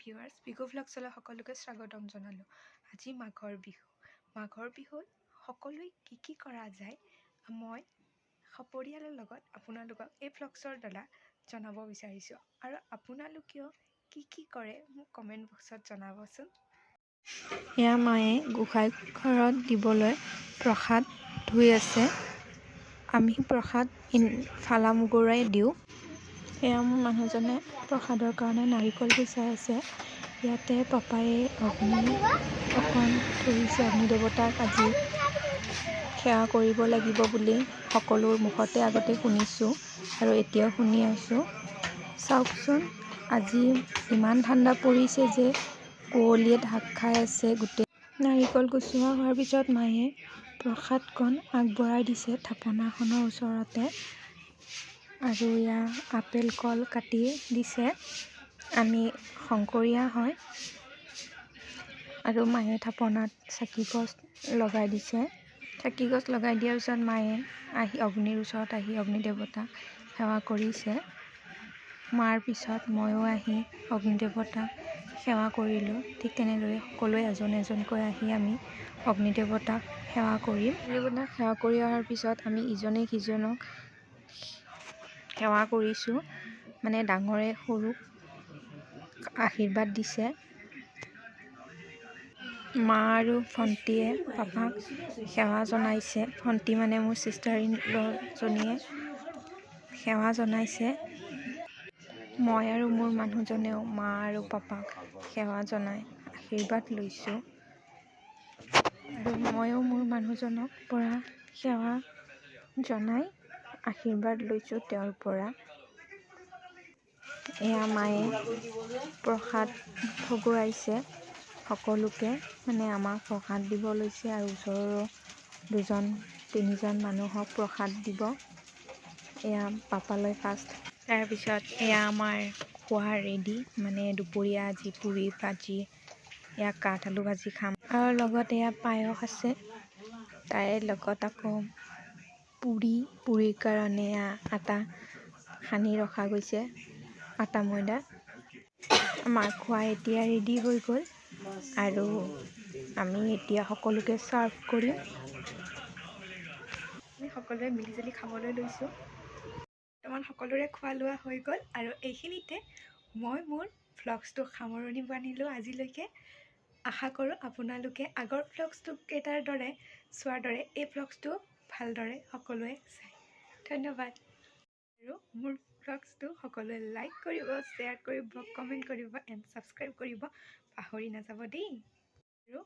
Viewers Bihu ভ্লগছলৈ সকলোকে স্বাগতম জনালোঁ। আজি মাঘৰ বিহু। মাঘৰ বিহুত সকলোৱে কি কৰা যায় মই সপৰিয়ালৰ লগত আপোনালোকক এই ভ্লগছৰ দ্বাৰা জনাব বিচাৰিছোঁ আৰু আপোনালোকেও কি কৰে মোক কমেণ্ট বক্সত জনাবচোন। এয়া মায়ে গোসাঁই ঘৰত দিবলৈ প্ৰসাদ ধুই আছে। আমি প্ৰসাদ ফালা মুগুৰাই দিওঁ। এয়া মোৰ মানুহজনে প্ৰসাদৰ কাৰণে নাৰিকল গুচাই আছে। ইয়াতে পাপায়ে অগ্নি অকণ ধৰিছে। অগ্নি দেৱতাক আজি সেৱা কৰিব লাগিব বুলি সকলোৰ মুখতে আগতে শুনিছোঁ আৰু এতিয়াও শুনি আছোঁ। চাওকচোন আজি ইমান ঠাণ্ডা পৰিছে যে কুঁৱলীয়ে ঢাক খাই আছে গোটেই। নাৰিকল গুচোৱা হোৱাৰ পিছত মায়ে প্ৰসাদকণ আগবঢ়াই দিছে থাপনাখনৰ ওচৰতে আৰু ইয়াৰ আপেল কল কাটি দিছে। আমি শংকৰীয়া হয় আৰু মায়ে থাপনাত চাকি গছ লগাই দিছে। চাকি গছ লগাই দিয়াৰ পিছত মায়ে আহি অগ্নিৰ ওচৰত আহি অগ্নি দেৱতাক সেৱা কৰিছে। মাৰ পিছত ময়ো আহি অগ্নি দেৱতাক সেৱা কৰিলোঁ। ঠিক তেনেদৰে সকলোৱে এজন এজনকৈ আহি আমি অগ্নি দেৱতাক সেৱা কৰিম। অগ্নি দেৱতাক সেৱা কৰি অহাৰ পিছত আমি ইজনে সিজনক সেৱা কৰিছোঁ। মানে ডাঙৰে সৰুক আশীৰ্বাদ দিছে। মা আৰু ভণ্টীয়ে পাপাক সেৱা জনাইছে। ভণ্টী মানে মোৰ ছিষ্টাৰ ইন ল'জনীয়ে সেৱা জনাইছে। মই আৰু মোৰ মানুহজনেও মা আৰু পাপাক সেৱা জনাই আশীৰ্বাদ লৈছোঁ আৰু ময়ো মোৰ মানুহজনক পৰা সেৱা জনাই আশীৰ্বাদ লৈছোঁ তেওঁৰ পৰা। এয়া মায়ে প্ৰসাদ ভগোৱাইছে সকলোকে, মানে আমাক প্ৰসাদ দিব লৈছে আৰু ওচৰৰো 2-3জন মানুহক প্ৰসাদ দিব। এয়া পাপালৈ ফাৰ্ষ্ট। তাৰপিছত এয়া আমাৰ খোৱা ৰেডি, মানে দুপৰীয়া আজি পুৰি ভাজি, এয়া কাঠ আলু ভাজি খাম আৰু লগত এয়া পায়স আছে। তাৰে লগত আকৌ পুৰিৰ কাৰণে এয়া আটা সানি ৰখা গৈছে, আটা ময়দা। আমাৰ খোৱা এতিয়া ৰেডি হৈ গ'ল আৰু আমি এতিয়া সকলোকে ছাৰ্ভ কৰিম। আমি সকলোৱে মিলিজুলি খাবলৈ লৈছোঁ। বৰ্তমান সকলোৰে খোৱা লোৱা হৈ গ'ল আৰু এইখিনিতে মই মোৰ ভ্লগছটো সামৰণি বান্ধিলোঁ আজিলৈকে। আশা কৰোঁ আপোনালোকে আগৰ ভ্লগছকেইটাৰ দৰে চোৱাৰ দৰে এই ভ্লগছটো ভালদৰে সকলোৱে চায়। ধন্যবাদ আৰু মোৰ ভ্লগছটো সকলোৱে লাইক কৰিব, শ্বেয়াৰ কৰিব, কমেণ্ট কৰিব এণ্ড ছাবস্ক্ৰাইব কৰিব পাহৰি নাযাব দেই। আৰু